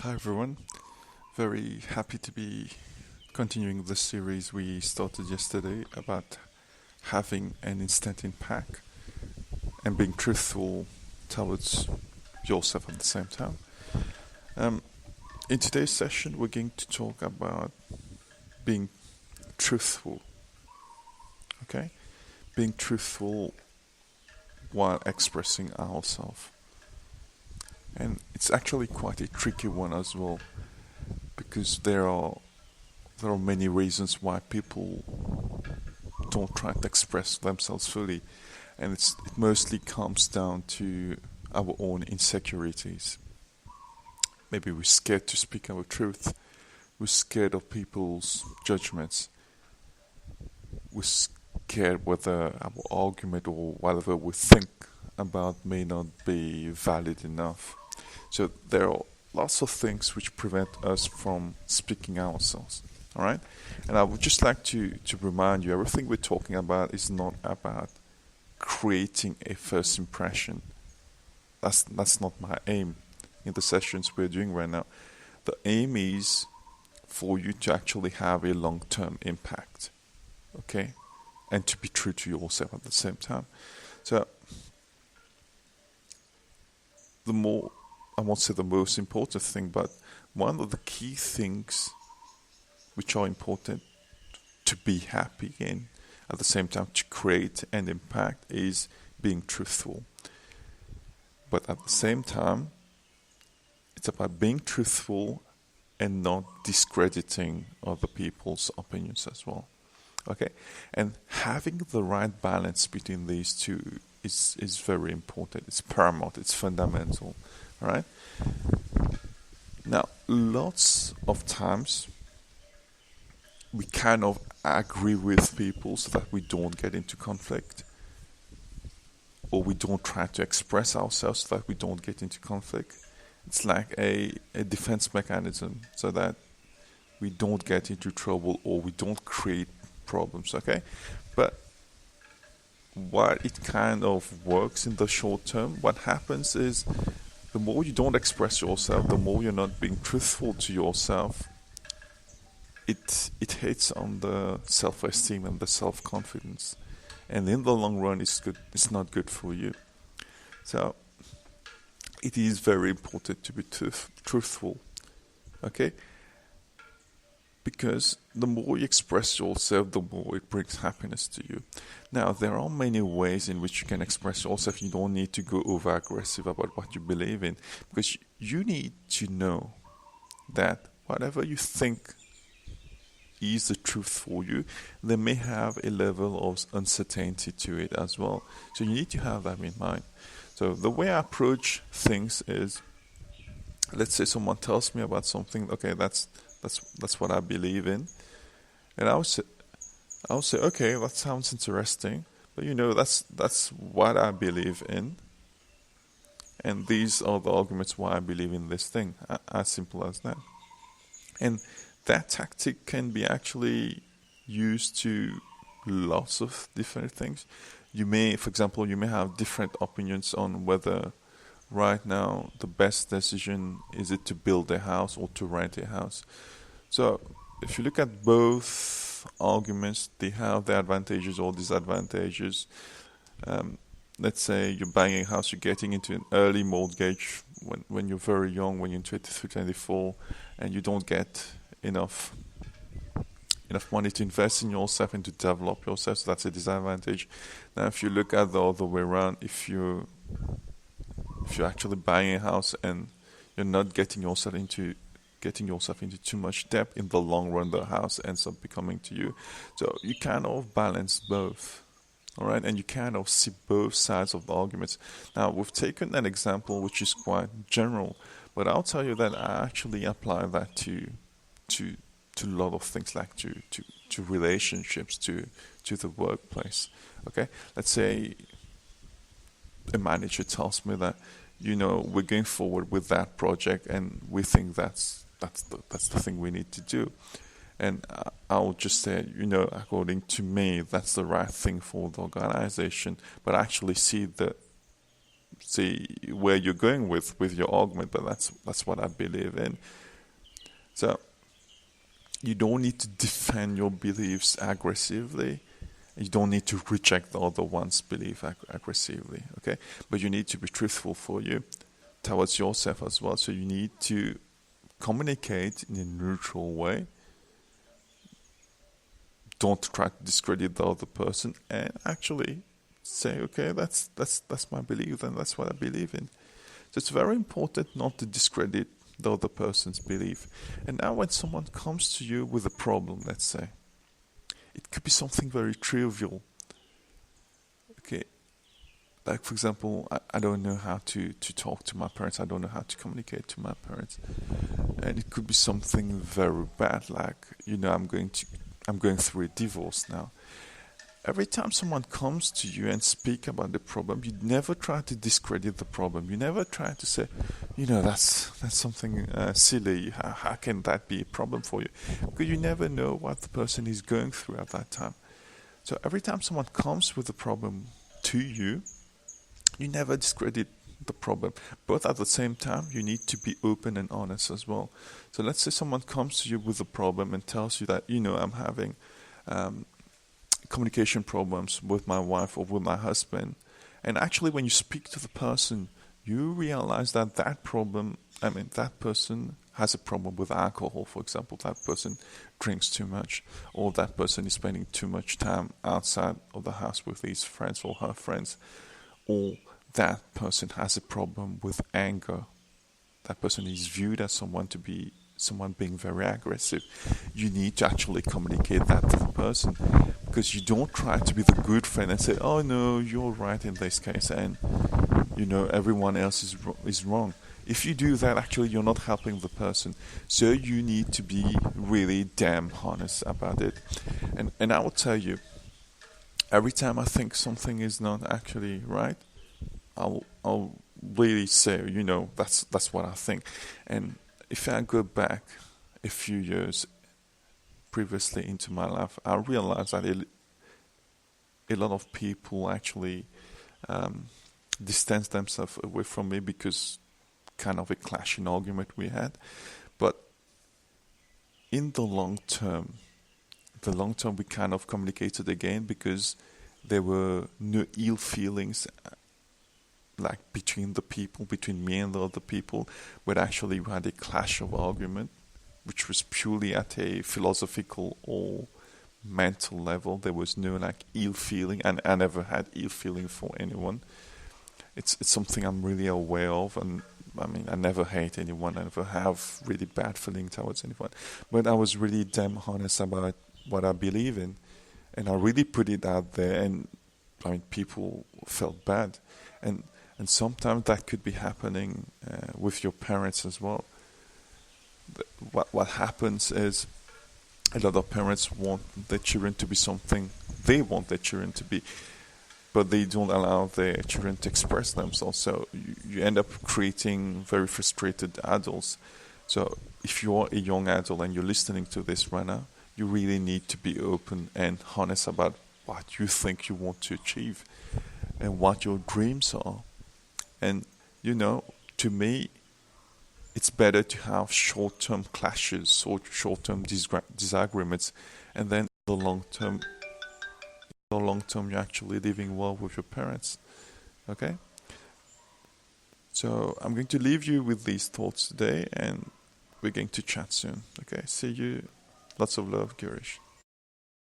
Hi everyone, very happy to be continuing the series we started yesterday about having an instant impact and being truthful towards yourself at the same time. In today's session, we're going to talk about being truthful, okay? Being truthful while expressing ourselves. And it's actually quite a tricky one as well, because there are many reasons why people don't try to express themselves fully, and it mostly comes down to our own insecurities. Maybe we're scared to speak our truth, we're scared of people's judgments, we're scared whether our argument or whatever we think about may not be valid enough. So there are lots of things which prevent us from speaking ourselves. All right? And I would just like to remind you, everything we're talking about is not about creating a first impression. That's not my aim in the sessions we're doing right now. The aim is for you to actually have a long-term impact. Okay? And to be true to yourself at the same time. So I won't say the most important thing, but one of the key things which are important to be happy and at the same time to create an impact is being truthful. But at the same time, it's about being truthful and not discrediting other people's opinions as well. Okay? And having the right balance between these two is very important. It's paramount. It's fundamental. All right? Now, lots of times we kind of agree with people so that we don't get into conflict, or we don't try to express ourselves so that we don't get into conflict. It's like a defense mechanism so that we don't get into trouble or we don't create problems, okay? But while it kind of works in the short term, what happens is the more you don't express yourself, the more you're not being truthful to yourself, it hits on the self-esteem and the self-confidence. And in the long run, it's not good for you. So it is very important to be truthful, okay? Because the more you express yourself, the more it brings happiness to you. Now, there are many ways in which you can express yourself. You don't need to go over-aggressive about what you believe in, because you need to know that whatever you think is the truth for you, they may have a level of uncertainty to it as well. So you need to have that in mind. So the way I approach things is, let's say someone tells me about something, okay, that's what I believe in, and I'll say, okay, that sounds interesting, but that's what I believe in, and these are the arguments why I believe in this thing. As simple as that. And that tactic can be actually used to lots of different things. For example, you may have different opinions on whether right now the best decision is it to build a house or to rent a house. So if you look at both arguments, they have their advantages or disadvantages. Let's say you're buying a house, you're getting into an early mortgage when you're very young, when you're 23, 24, and you don't get enough money to invest in yourself and to develop yourself, so that's a disadvantage. Now, if you look at the other way around, if you're actually buying a house and you're not getting yourself into too much debt, in the long run the house ends up becoming to you. So you kind of balance both. All right, and you kind of see both sides of the arguments. Now, we've taken an example which is quite general, but I'll tell you that I actually apply that to a lot of things, like to relationships, to the workplace. Okay, let's say a manager tells me that we're going forward with that project, and we think that's the thing we need to do. And I'll just say, according to me, that's the right thing for the organization. But I actually see the see where you're going with your argument, but that's what I believe in. So you don't need to defend your beliefs aggressively. You don't need to reject the other one's belief aggressively, okay? But you need to be truthful for you towards yourself as well. So you need to communicate in a neutral way. Don't try to discredit the other person, and actually say, okay, that's my belief, and that's what I believe in. So it's very important not to discredit the other person's belief. And now when someone comes to you with a problem, let's say, it could be something very trivial. Okay, like for example, I don't know how to talk to my parents. I don't know how to communicate to my parents. And it could be something very bad, like, I'm going through a divorce now. Every time someone comes to you and speak about the problem, you never try to discredit the problem. You never try to say, that's something silly. How can that be a problem for you? Because you never know what the person is going through at that time. So every time someone comes with a problem to you, you never discredit the problem. But at the same time, you need to be open and honest as well. So let's say someone comes to you with a problem and tells you that, I'm having communication problems with my wife or with my husband. And actually, when you speak to the person, you realize that that person has a problem with alcohol, for example. That person drinks too much, or that person is spending too much time outside of the house with his friends or her friends, or that person has a problem with anger. That person is viewed as someone being very aggressive. You need to actually communicate that to the person, because you don't try to be the good friend and say, oh no, you're right in this case, and everyone else is wrong. If you do that, actually you're not helping the person. So you need to be really damn honest about it. And I will tell you, every time I think something is not actually right, I'll really say, that's what I think. And if I go back a few years previously into my life, I realized that a lot of people actually distance themselves away from me because kind of a clashing argument we had. But in the long term, we kind of communicated again, because there were no ill feelings like between me and the other people, but actually we had a clash of argument, which was purely at a philosophical or mental level. There was no ill feeling, and I never had ill feeling for anyone. It's something I'm really aware of, and I never hate anyone. I never have really bad feeling towards anyone. But I was really damn honest about what I believe in, and I really put it out there, and people felt bad. And sometimes that could be happening with your parents as well. What happens is, a lot of parents want their children to be something they want their children to be, but they don't allow their children to express themselves. So you end up creating very frustrated adults. So if you're a young adult and you're listening to this right now, you really need to be open and honest about what you think you want to achieve and what your dreams are. And, to me, it's better to have short-term clashes or short-term disagreements, and then in the long term, you're actually living well with your parents. Okay? So I'm going to leave you with these thoughts today, and we're going to chat soon. Okay? See you. Lots of love, Girish.